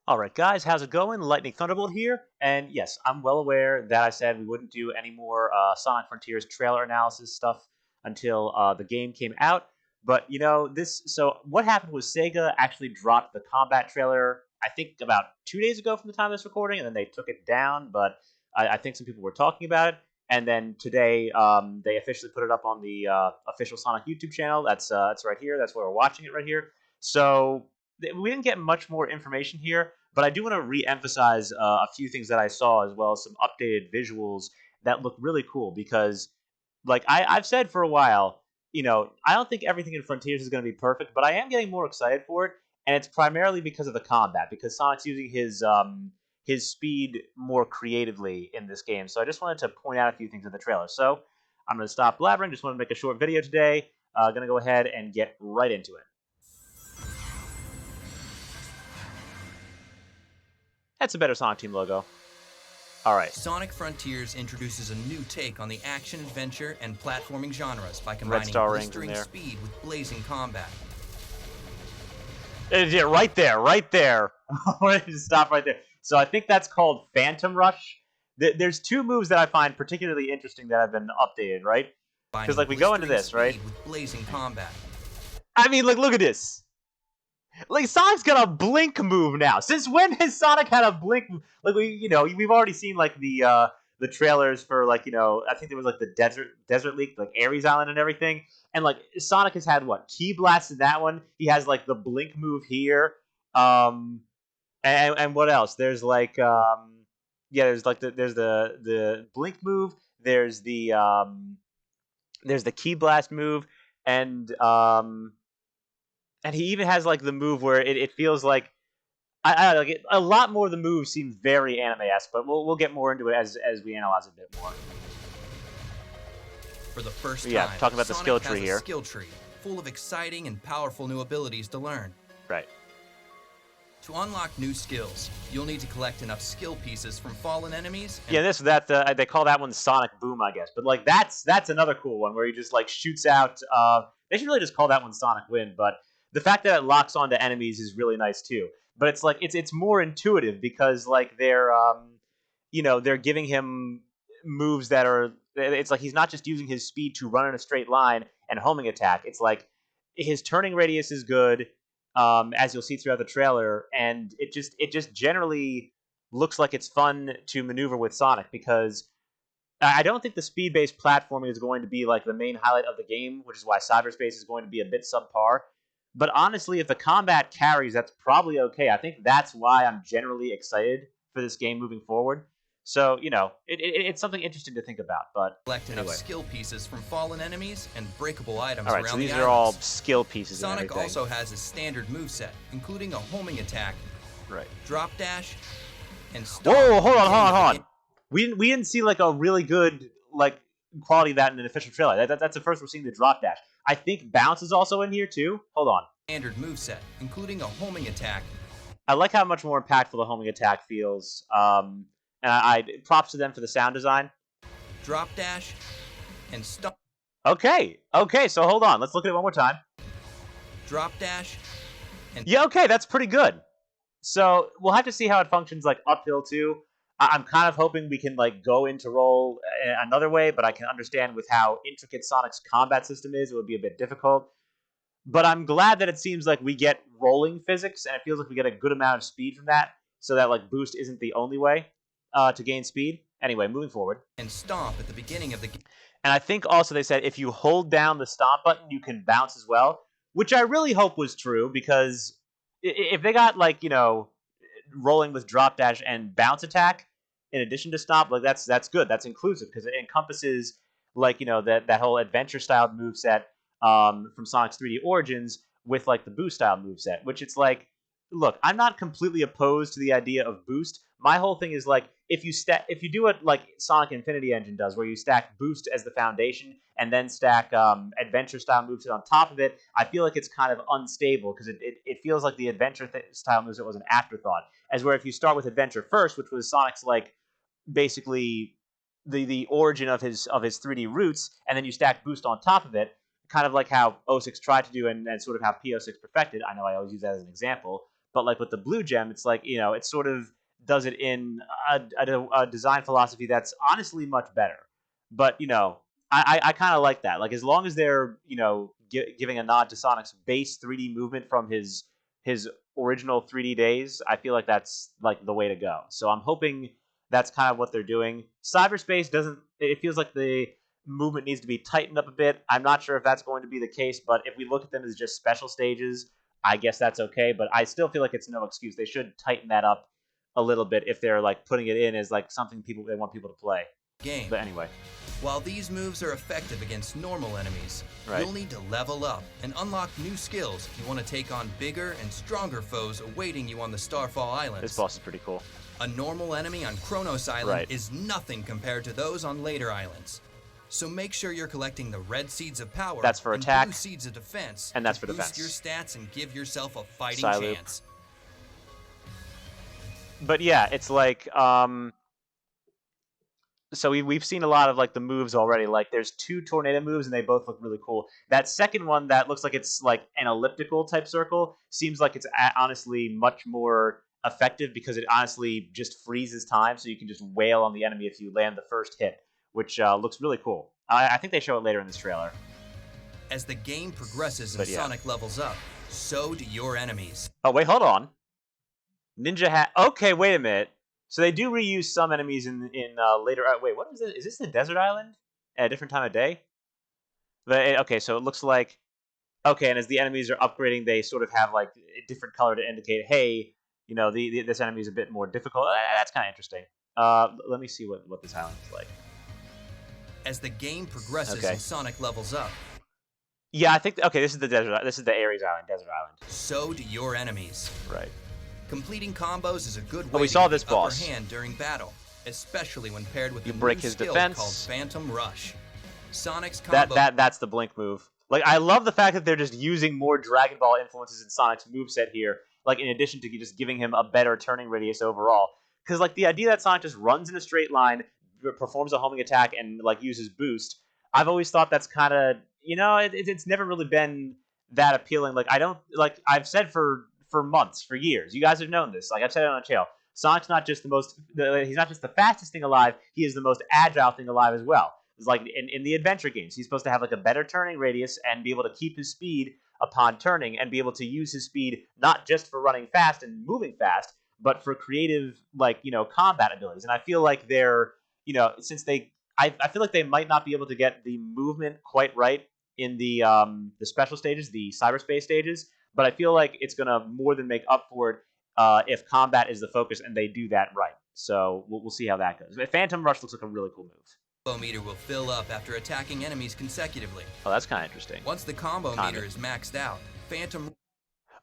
Alright guys, how's it going? Lightning Thunderbolt here, and yes, I'm well aware that I said we wouldn't do any more Sonic Frontiers trailer analysis stuff until the game came out, but so what happened was Sega actually dropped the combat trailer, I think about 2 days ago from the time of this recording, and then they took it down, but I think some people were talking about it, and then today they officially put it up on the official Sonic YouTube channel. That's right here, that's where we're watching it right here. So we didn't get much more information here, but I do want to re-emphasize a few things that I saw, as well as some updated visuals that look really cool. Because, like I've said for a while, I don't think everything in Frontiers is going to be perfect, but I am getting more excited for it, and it's primarily because of the combat. Because Sonic's using his speed more creatively in this game. So I just wanted to point out a few things in the trailer. So I'm going to stop blabbering. Just want to make a short video today. Going to go ahead and get right into it. That's a better Sonic Team logo. Alright. Sonic Frontiers introduces a new take on the action-adventure and platforming genres by combining blistering speed with blazing combat. Yeah, right there, right there. I wanted to stop right there. So I think that's called Phantom Rush. There's two moves that I find particularly interesting that have been updated, right? Because like we go into this, right? With blazing combat. I mean, like, look at this. Like, Sonic's got a blink move now. Since when has Sonic had a blink move? Like, we've already seen, like, the trailers for, like, I think there was, like, the Desert League, like, Ares Island and everything. And, like, Sonic has had, what, Key Blast in that one? He has, like, the blink move here. And what else? There's, like, there's, like, there's the blink move. There's the Key Blast move. And he even has, like, the move where it feels like a lot more of the moves seem very anime-esque, but we'll get more into it as we analyze it a bit more. For the first time, talking about the skill tree here. Skill tree full of exciting and powerful new abilities to learn. Right. To unlock new skills, you'll need to collect enough skill pieces from fallen enemies. Yeah, they call that one Sonic Boom, I guess. But like that's another cool one where he just like shoots out. They should really just call that one Sonic Wind, but the fact that it locks onto enemies is really nice too. But it's like it's more intuitive because like they're giving him moves that are. It's like he's not just using his speed to run in a straight line and homing attack. It's like his turning radius is good, as you'll see throughout the trailer, and it just generally looks like it's fun to maneuver with Sonic because I don't think the speed-based platforming is going to be like the main highlight of the game, which is why cyberspace is going to be a bit subpar. But honestly, if the combat carries, that's probably okay. I think that's why I'm generally excited for this game moving forward. So, it's something interesting to think about. But collect enough skill pieces from fallen enemies and breakable items around the islands. All right, so these are all skill pieces. Sonic also has a standard moveset, including a homing attack, drop dash, and stomp. Whoa, hold on. We didn't see like a really good like quality of that in an official trailer. That's the first we're seeing the drop dash. I think bounce is also in here too. Hold on. Standard moveset, including a homing attack. I like how much more impactful the homing attack feels. And I props to them for the sound design. Drop dash and stomp. Okay, so hold on. Let's look at it one more time. Drop dash and yeah, okay, that's pretty good. So we'll have to see how it functions like uphill too. I'm kind of hoping we can like go into roll another way, but I can understand with how intricate Sonic's combat system is, it would be a bit difficult. But I'm glad that it seems like we get rolling physics, and it feels like we get a good amount of speed from that, so that like boost isn't the only way to gain speed. Anyway, moving forward. And stomp at the beginning of the game. And I think also they said if you hold down the stomp button, you can bounce as well, which I really hope was true, because if they got like, rolling with drop dash and bounce attack in addition to stomp, like that's good. That's inclusive because it encompasses like, that whole adventure style moveset from Sonic's 3D Origins with like the boost style moveset, which it's like, look, I'm not completely opposed to the idea of boost. My whole thing is like if you do it like Sonic Infinity Engine does, where you stack boost as the foundation and then stack adventure style moveset on top of it, I feel like it's kind of unstable because it feels like the adventure style moveset was an afterthought. As where if you start with adventure first, which was Sonic's like basically the origin of his 3D roots, and then you stack boost on top of it, kind of like how 06 tried to do and sort of how P06 perfected. I know I always use that as an example. But like with the blue gem, it's like, it sort of does it in a design philosophy that's honestly much better. But I kind of like that. Like as long as they're giving a nod to Sonic's base 3D movement from his original 3D days, I feel like that's like the way to go. So I'm hoping that's kind of what they're doing. Cyberspace doesn't. It feels like the movement needs to be tightened up a bit. I'm not sure if that's going to be the case, but if we look at them as just special stages, I guess that's okay. But I still feel like it's no excuse. They should tighten that up a little bit if they're like putting it in as like something they want people to play. Game. But anyway. While these moves are effective against normal enemies, you'll need to level up and unlock new skills if you want to take on bigger and stronger foes awaiting you on the Starfall Islands. This boss is pretty cool. A normal enemy on Kronos Island is nothing compared to those on later islands. So make sure you're collecting the red seeds of power. That's for attack. Blue seeds of defense. And that's for defense. Boost your stats and give yourself a fighting chance. But yeah, it's like so we've seen a lot of like the moves already. Like there's 2 tornado moves and they both look really cool. That second one that looks like it's like an elliptical type circle seems like it's honestly much more effective because it honestly just freezes time, so you can just wail on the enemy if you land the first hit, which looks really cool. I think they show it later in this trailer. As the game progresses and Sonic levels up, so do your enemies. Oh wait, hold on. Ninja hat. Okay, wait a minute. So they do reuse some enemies in later. Wait, what is it? Is this the desert island at a different time of day? Okay, so it looks like. Okay, and as the enemies are upgrading, they sort of have like a different color to indicate, hey, this enemy is a bit more difficult. That's kind of interesting. Let me see what this island is like. As the game progresses and Sonic levels up. Yeah, I think. Okay, this is the desert. This is the Ares Island, desert island. So do your enemies. Right. Completing combos is a good way we to saw get this the boss. upper hand during battle, especially when paired with you a break new his skill defense. called Phantom Rush. Sonic's combo. That's the blink move. Like I love the fact that they're just using more Dragon Ball influences in Sonic's moveset here. Like in addition to just giving him a better turning radius overall. Because like the idea that Sonic just runs in a straight line, performs a homing attack, and like uses boost. I've always thought that's kind of it's never really been that appealing. Like I don't like I've said for months, for years. You guys have known this. Like I've said it on the channel. Sonic's not just he's not just the fastest thing alive. He is the most agile thing alive as well. It's like in the adventure games, he's supposed to have like a better turning radius and be able to keep his speed upon turning and be able to use his speed not just for running fast and moving fast, but for creative combat abilities. And I feel like they're since I feel like they might not be able to get the movement quite right in the special stages, the cyberspace stages. But I feel like it's gonna more than make up for it if combat is the focus and they do that right. So we'll see how that goes. Phantom Rush looks like a really cool move. Combo meter will fill up after attacking enemies consecutively. Oh, that's kind of interesting. Once the combo meter is maxed out, Phantom.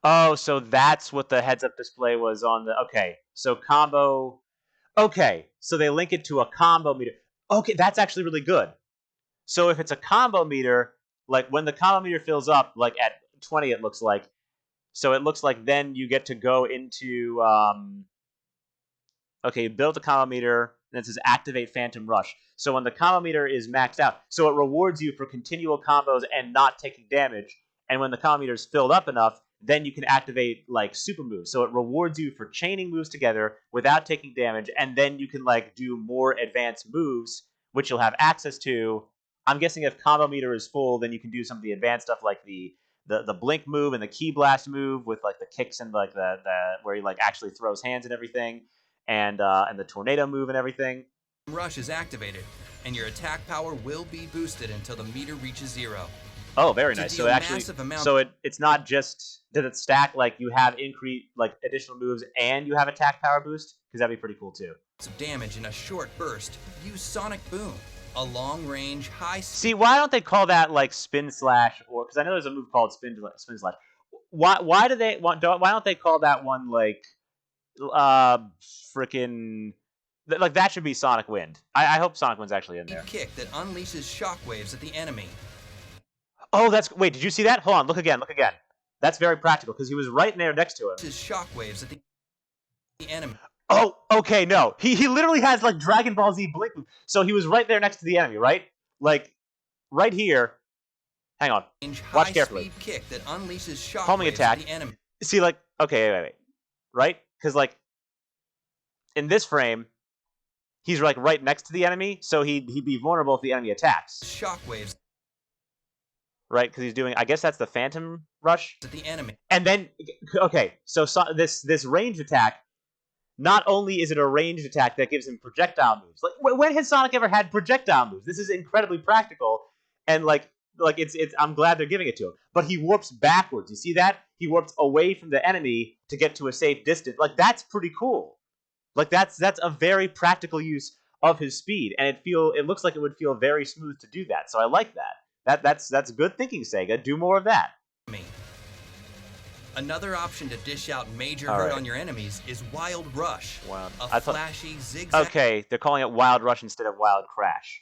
Oh, so that's what the heads-up display was on the. Okay, so combo. Okay, so they link it to a combo meter. Okay, that's actually really good. So if it's a combo meter, like when the combo meter fills up, like at 20, it looks like. So it looks like then you get to go into. Okay, you build a combo meter, and it says activate Phantom Rush. So when the combo meter is maxed out, so it rewards you for continual combos and not taking damage. And when the combo meter is filled up enough, then you can activate like super moves. So it rewards you for chaining moves together without taking damage, and then you can like do more advanced moves, which you'll have access to. I'm guessing if combo meter is full, then you can do some of the advanced stuff like the blink move and the key blast move with like the kicks and like the where he like actually throws hands and everything, and the tornado move and everything. Rush is activated, and your attack power will be boosted until the meter reaches 0. Oh, very nice. So actually, it's not just does it stack like you have increase like additional moves and you have attack power boost, because that'd be pretty cool too. Of damage in a short burst. Use Sonic Boom, a long range high. See, why don't they call that like spin slash, or because I know there's a move called spin slash. Why don't they call that one like freaking like that should be Sonic Wind. I hope Sonic Wind's actually in there. Kick that unleashes shockwaves at the enemy. Oh, wait, did you see that? Hold on, look again. That's very practical, because he was right there next to him. His shockwaves at the enemy. Oh, okay, no. He literally has, like, Dragon Ball Z blink. So he was right there next to the enemy, right? Like, right here. Hang on. Watch carefully. Kick that unleashes shockwaves homing attack. At the enemy. See, like, okay, wait. right? Because like in this frame, he's like right next to the enemy, so he'd be vulnerable if the enemy attacks. Shockwaves Right, because he's doing. I guess that's the Phantom Rush. at the enemy. And then, okay, so this ranged attack. Not only is it a ranged attack that gives him projectile moves. Like when has Sonic ever had projectile moves? This is incredibly practical, and like it's. I'm glad they're giving it to him. But he warps backwards. You see that? He warps away from the enemy to get to a safe distance. Like that's pretty cool. Like that's a very practical use of his speed, and it looks like it would feel very smooth to do that. So I like that. That's good thinking, Sega. Do more of that. Another option to dish out major hurt on your enemies is Wild Rush. A flashy zigzag. Okay, they're calling it Wild Rush instead of Wild Crash.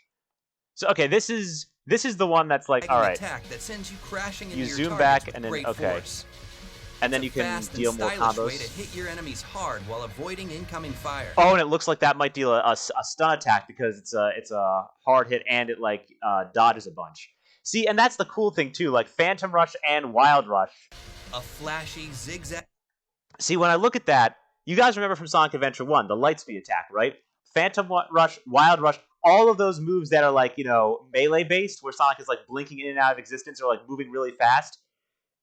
So okay, this is the one that's like, all right. Attack that sends you crashing into you your zoom back and then force. And then you can deal more combos. Way to hit your enemies hard while avoiding incoming fire. Oh, and it looks like that might deal a stun attack because it's a hard hit and it like dodges a bunch. See, and that's the cool thing too, like Phantom Rush and Wild Rush. A flashy zigzag. See, when I look at that, you guys remember from Sonic Adventure 1, the Lightspeed attack, right? Phantom Rush, Wild Rush, all of those moves that are like, melee based, where Sonic is like blinking in and out of existence or like moving really fast.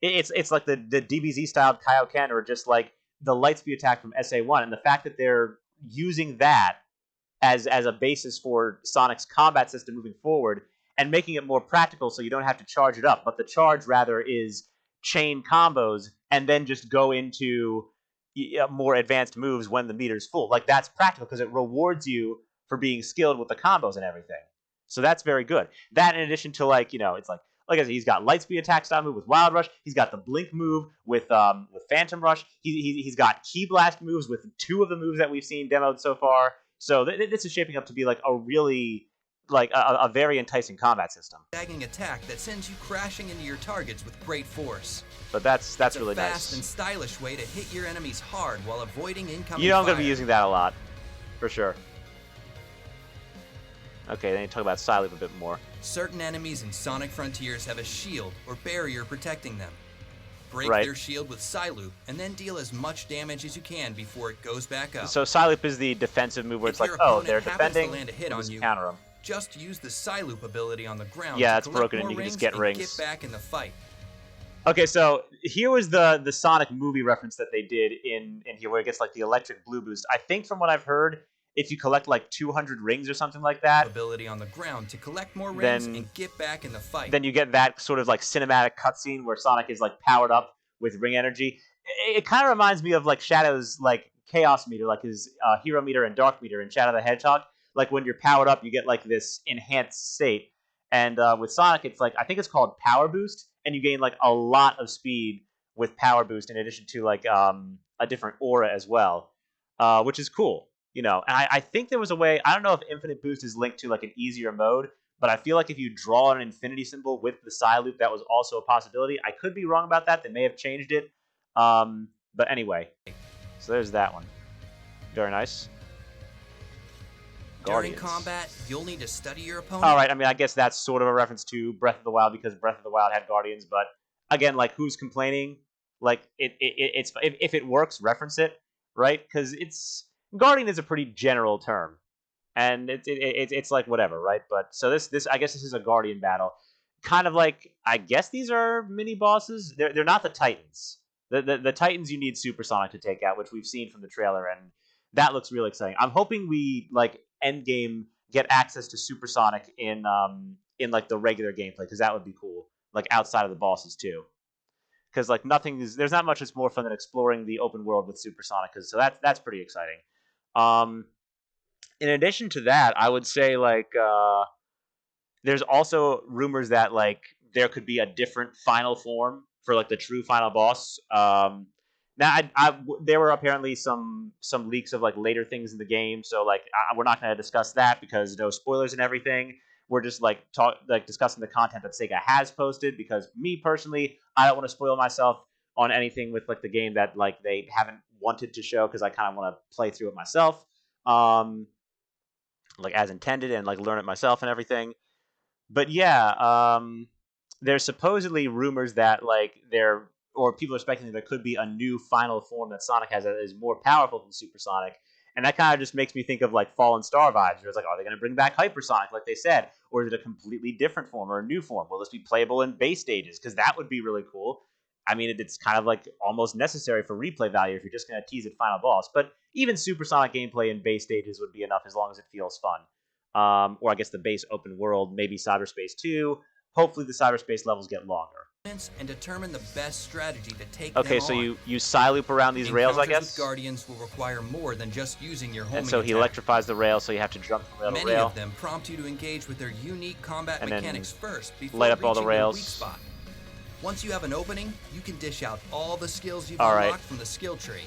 It's like the DBZ styled Kaioken or just like the Lightspeed attack from SA1, and the fact that they're using that as a basis for Sonic's combat system moving forward and making it more practical so you don't have to charge it up, but the charge rather is chain combos and then just go into more advanced moves when the meter's full. Like that's practical because it rewards you for being skilled with the combos and everything. So that's very good. That in addition to it's like I said, he's got Lightspeed attack style move with Wild Rush. He's got the Blink move with Phantom Rush. He's got Key Blast moves with 2 of the moves that we've seen demoed so far. So this is shaping up to be like a really a very enticing combat system. Zagging attack that sends you crashing into your targets with great force. But that's really nice. Fast and stylish way to hit your enemies hard while avoiding incoming I'm fire. going to be using that a lot, for sure. Okay, then you talk about Psyloop a bit more. Certain enemies in Sonic Frontiers have a shield or barrier protecting them. Break their shield with Psyloop, and then deal as much damage as you can before it goes back up. So Psyloop is the defensive move where it's like, oh, they're defending, land a hit on you, counter them. Just use the Psyloop ability on the ground. Yeah, it's broken and you can just get rings. Get back in the fight. Okay, so here was the Sonic movie reference that they did in here where it gets like the electric blue boost. I think from what I've heard, if you collect like 200 rings or something like that, ability on the ground to collect more rings and get back in the fight. Then you get that sort of like cinematic cutscene where Sonic is like powered up with ring energy. It kind of reminds me of like Shadow's like chaos meter, like his hero meter and dark meter in Shadow the Hedgehog. Like when you're powered up, you get like this enhanced state. And with Sonic, it's like I think it's called Power Boost, and you gain like a lot of speed with Power Boost in addition to like a different aura as well, which is cool. And I think there was a way, I don't know if Infinite Boost is linked to like an easier mode, but I feel like if you draw an infinity symbol with the Psyloop, that was also a possibility. I could be wrong about that. They may have changed it. But anyway, so there's that one. Very nice. During combat, you'll need to study your opponent. All right, I mean, I guess that's sort of a reference to Breath of the Wild because Breath of the Wild had Guardians, but again, like, who's complaining? Like, it's if it works, reference it, right? Because Guardian is a pretty general term, and it's like whatever, right? But so this I guess this is a Guardian battle, kind of like I guess these are mini bosses. They're not the Titans. The Titans you need Supersonic to take out, which we've seen from the trailer, and that looks really exciting. I'm hoping we like endgame get access to Supersonic in like the regular gameplay because that would be cool. Like outside of the bosses too. Because like there's not much that's more fun than exploring the open world with Supersonic. So that's pretty exciting. In addition to that, I would say like there's also rumors that like there could be a different final form for like the true final boss. Now there were apparently some leaks of like later things in the game, so like we're not going to discuss that because no spoilers and everything. We're just like discussing the content that Sega has posted because me personally, I don't want to spoil myself on anything with like the game that like they haven't wanted to show because I kind of want to play through it myself, like as intended and like learn it myself and everything. But yeah, there's supposedly rumors that like or people are speculating there could be a new final form that Sonic has that is more powerful than Super Sonic. And that kind of just makes me think of like Fallen Star vibes. Where it's like, are they going to bring back Hypersonic like they said? Or is it a completely different form or a new form? Will this be playable in base stages? Because that would be really cool. I mean, it's kind of like almost necessary for replay value if you're just going to tease at final boss. But even Supersonic gameplay in base stages would be enough as long as it feels fun. Or I guess the base open world, maybe Cyberspace 2. Hopefully the cyberspace levels get longer. And determine the best strategy to take okay, them so on. you side loop around these rails, I guess? With Guardians will require more than just using your homing and so he attack. electrifies the rail, so you have to jump from rail to rail. Many of them prompt you to engage with their unique combat and mechanics first before light up reaching all the rails. Your weak spot. Once you have an opening, you can dish out all the skills you've all unlocked right. from the skill tree.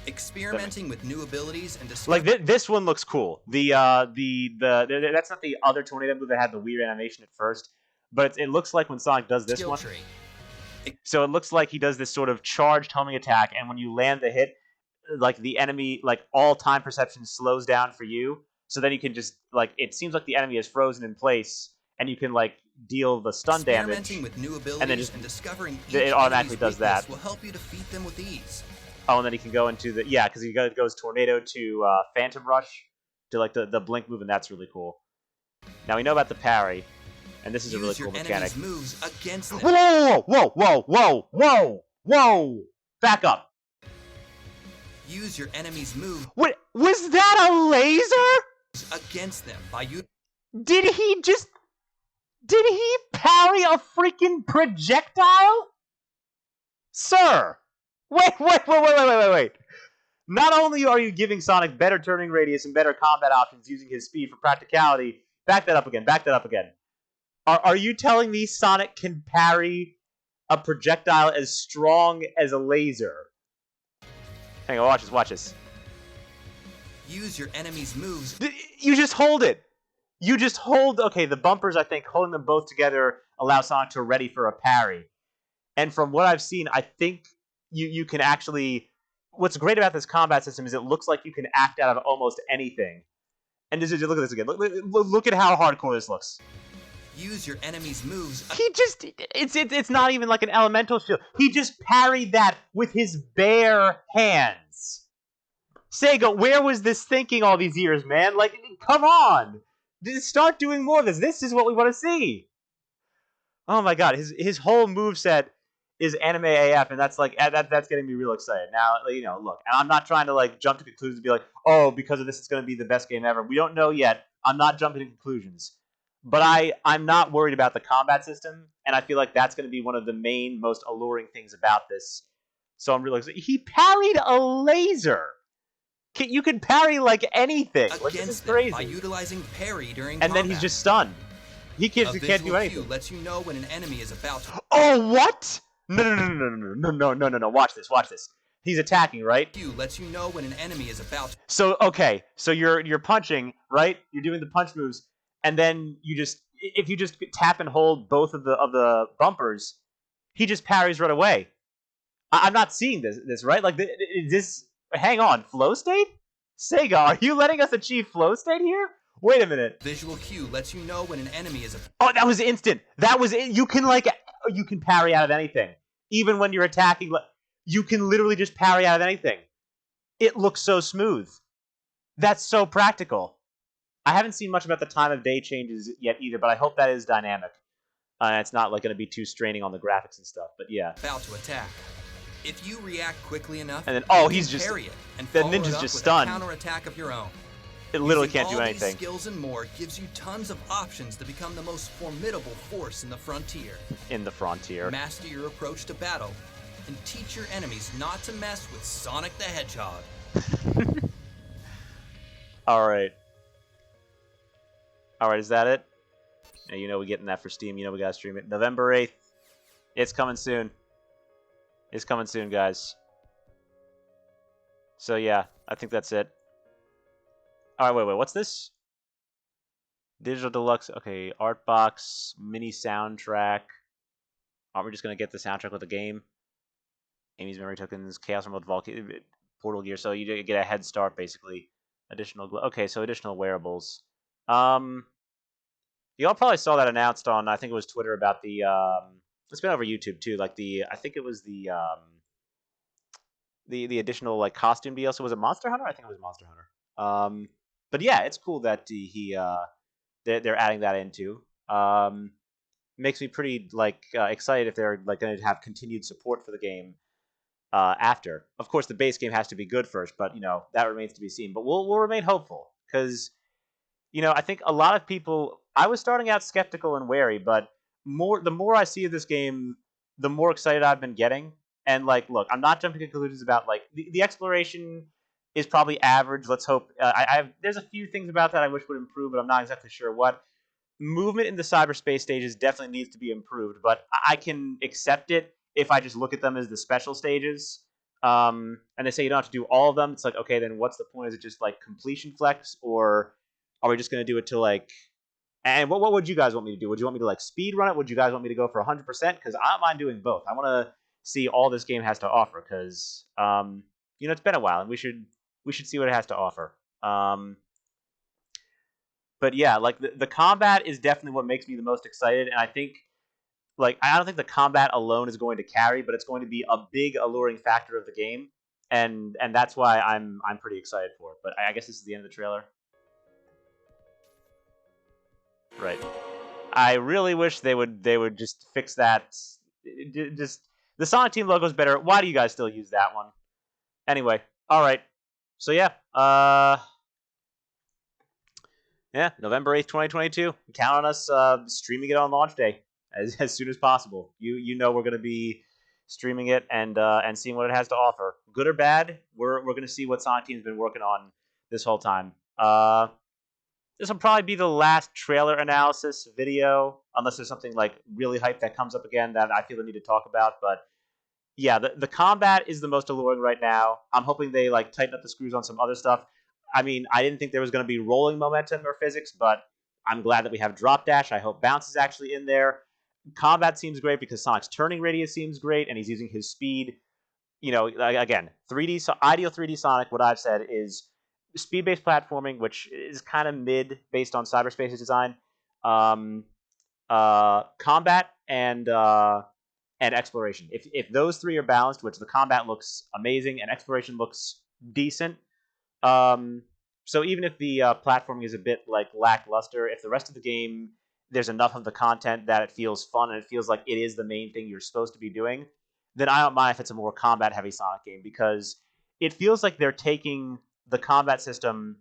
Experimenting with new abilities and like this one looks cool. That's not the other tornado move that had the weird animation at first, but it looks like when Sonic does this one. Tree. So it looks like he does this sort of charged homing attack, and when you land the hit, like the enemy, like all time perception slows down for you. So then you can just like it seems like the enemy is frozen in place, and you can like deal the stun damage. With new abilities and then just discovering it automatically does that. Will help you defeat them with ease. Oh, and then he can go into the because he goes tornado to Phantom Rush to like the blink move, and that's really cool. Now we know about the parry, and this is a really cool mechanic. Moves against them. Whoa! Back up. Use your enemy's move. What was that? A laser? Against them by you. Did he parry a freaking projectile? Sir! Wait. Not only are you giving Sonic better turning radius and better combat options using his speed for practicality, back that up again. Are you telling me Sonic can parry a projectile as strong as a laser? Hang on, watch this. Use your enemy's moves. You just hold it. Okay, the bumpers, I think, holding them both together allow Sonic to ready for a parry. And from what I've seen, I think you can actually... What's great about this combat system is it looks like you can act out of almost anything. And just look at this again. Look at how hardcore this looks. Use your enemy's moves. It's not even like an elemental shield. He just parried that with his bare hands. Sega, where was this thinking all these years, man? Like, come on. Just start doing more of this. This is what we want to see. Oh my god, his whole moveset is anime AF, and that's getting me real excited. Now, look, and I'm not trying to like jump to conclusions and be like, oh, because of this it's going to be the best game ever. We don't know yet. I'm not jumping to conclusions. But I'm not worried about the combat system, and I feel like that's going to be one of the main, most alluring things about this. So I'm really excited. He parried a laser. You can parry like anything. Like, this is crazy. By utilizing parry during and combat. Then he's just stunned. He can't do anything. Cue lets you know when an enemy is about to... Oh, what? No. Watch this. He's attacking, right? Cue lets you know when an enemy is about to... So you're punching, right? You're doing the punch moves, and then if you just tap and hold both of the bumpers, he just parries right away. I'm not seeing this right? Like this. Hang on, flow state? Sega, are you letting us achieve flow state here? Wait a minute. Visual cue lets you know when an enemy is... Oh, that was instant. That was it. You can parry out of anything. Even when you're attacking, you can literally just parry out of anything. It looks so smooth. That's so practical. I haven't seen much about the time of day changes yet either, but I hope that is dynamic. It's not like going to be too straining on the graphics and stuff, but yeah. About to attack. If you react quickly enough, and then he's just parry it and the ninja's just stunned. Counterattack of your own. It literally can't do anything. These skills and more gives you tons of options to become the most formidable force in the frontier. Master your approach to battle and teach your enemies not to mess with Sonic the Hedgehog. All right, is that it? Now, we're getting that for Steam. We gotta stream it. November 8th. It's coming soon. It's coming soon, guys. So yeah, I think that's it. All right, wait, what's this? Digital Deluxe. Okay, art box, mini soundtrack. Aren't we just gonna get the soundtrack with the game? Amy's memory tokens, Chaos Remote Portal Gear. So you get a head start, basically. Additional. Okay, so additional wearables. You all probably saw that announced on, I think it was Twitter, about the It's been over YouTube too. Like I think it was the additional like costume DLC. Was it Monster Hunter? I think it was Monster Hunter. But yeah, it's cool that they're adding that into. Makes me pretty like excited if they're like going to have continued support for the game after. Of course, the base game has to be good first, but that remains to be seen. But we'll remain hopeful because I think a lot of people. I was starting out skeptical and wary, but the more I see of this game, the more excited I've been getting. And like, look, I'm not jumping to conclusions about like the exploration is probably average. Let's hope. There's a few things about that I wish would improve, but I'm not exactly sure what. Movement in the cyberspace stages definitely needs to be improved, but I can accept it if I just look at them as the special stages. And they say you don't have to do all of them. It's like, okay, then what's the point? Is it just like completion flex, or are we just going to do it to like? And what would you guys want me to do? Would you want me to like speed run it? Would you guys want me to go for 100%? Because I don't mind doing both. I want to see all this game has to offer because it's been a while and we should see what it has to offer. But yeah, like the combat is definitely what makes me the most excited, and I think like I don't think the combat alone is going to carry, but it's going to be a big alluring factor of the game, and that's why I'm pretty excited for it. But I guess this is the end of the trailer. Right. I really wish they would just fix that. Just the Sonic Team logo is better. Why do you guys still use that one? Anyway, all right. So yeah, November 8th, 2022. Count on us streaming it on launch day as soon as possible. You know we're going to be streaming it and seeing what it has to offer. Good or bad, we're going to see what Sonic Team's been working on this whole time. This will probably be the last trailer analysis video, unless there's something like really hype that comes up again that I feel I need to talk about. But yeah, the combat is the most alluring right now. I'm hoping they like tighten up the screws on some other stuff. I mean, I didn't think there was going to be rolling momentum or physics, but I'm glad that we have drop dash. I hope bounce is actually in there. Combat seems great because Sonic's turning radius seems great, and he's using his speed. Again, 3D ideal 3D Sonic. What I've said is speed-based platforming, which is kind of mid based on cyberspace's design. Combat and exploration. If those three are balanced, which the combat looks amazing and exploration looks decent, so even if the platforming is a bit like lackluster, if the rest of the game there's enough of the content that it feels fun and it feels like it is the main thing you're supposed to be doing, then I don't mind if it's a more combat heavy Sonic game because it feels like they're taking the combat system,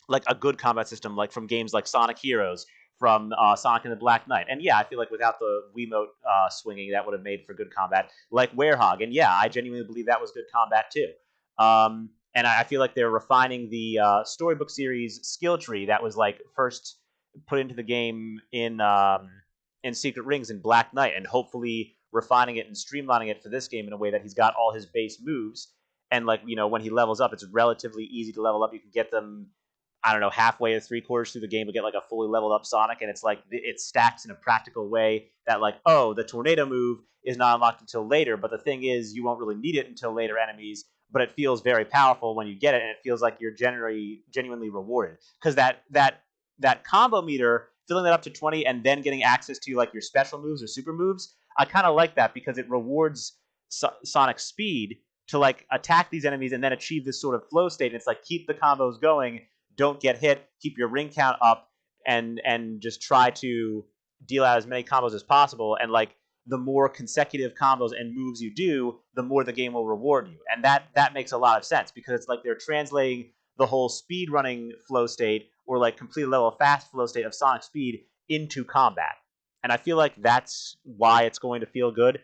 like a good combat system, like from games like Sonic Heroes, from Sonic and the Black Knight. And yeah, I feel like without the Wiimote swinging, that would have made for good combat, like Werehog. And yeah, I genuinely believe that was good combat too. And I feel like they're refining the storybook series skill tree that was like first put into the game in Secret Rings in Black Knight, and hopefully refining it and streamlining it for this game in a way that he's got all his base moves. And like when he levels up, it's relatively easy to level up. You can get them, I don't know, halfway to 3/4 through the game to get like a fully leveled up Sonic, and it's like it stacks in a practical way that like, oh, the tornado move is not unlocked until later, but the thing is you won't really need it until later enemies, but it feels very powerful when you get it, and it feels like you're genuinely rewarded because that combo meter, filling that up to 20 and then getting access to like your special moves or super moves, I kind of like that because it rewards Sonic's speed to like attack these enemies and then achieve this sort of flow state. And it's like keep the combos going, don't get hit, keep your ring count up, and just try to deal out as many combos as possible. And like the more consecutive combos and moves you do, the more the game will reward you. And that makes a lot of sense because it's like they're translating the whole speed running flow state or like complete level fast flow state of Sonic speed into combat. And I feel like that's why it's going to feel good.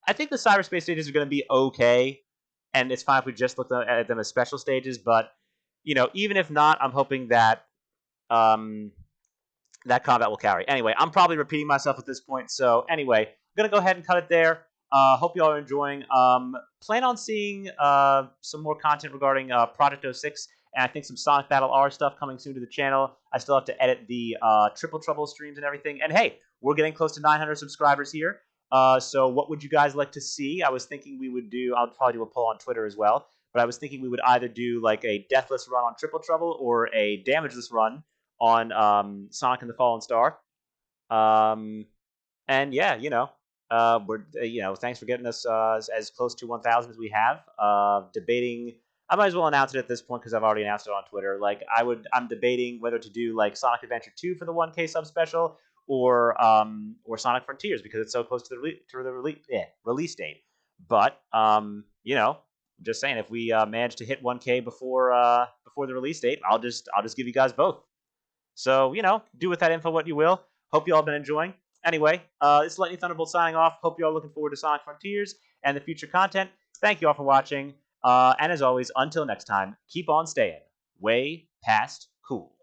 I think the cyberspace stages are going to be okay, and it's fine if we just look at them as special stages. But even if not, I'm hoping that that combat will carry. Anyway, I'm probably repeating myself at this point. So anyway, I'm gonna go ahead and cut it there. Hope you all are enjoying. Plan on seeing some more content regarding Project 06, and I think some Sonic Battle R stuff coming soon to the channel. I still have to edit the Triple Trouble streams and everything. And hey, we're getting close to 900 subscribers here. So what would you guys like to see? I was thinking we would do, I'll probably do a poll on Twitter as well, but I was thinking we would either do like a deathless run on Triple Trouble or a damageless run on Sonic and the Fallen Star. And yeah, we're thanks for getting us as close to 1,000 as we have. Debating. I might as well announce it at this point because I've already announced it on Twitter. Like I'm debating whether to do like Sonic Adventure 2 for the 1K sub special or Sonic Frontiers because it's so close to the release date. But I'm just saying if we manage to hit 1K before the release date, I'll just give you guys both. So do with that info what you will. Hope you all been enjoying. Anyway, this is Lightning Thunderbolt signing off. Hope you all looking forward to Sonic Frontiers and the future content. Thank you all for watching. And as always, until next time, keep on staying way past cool.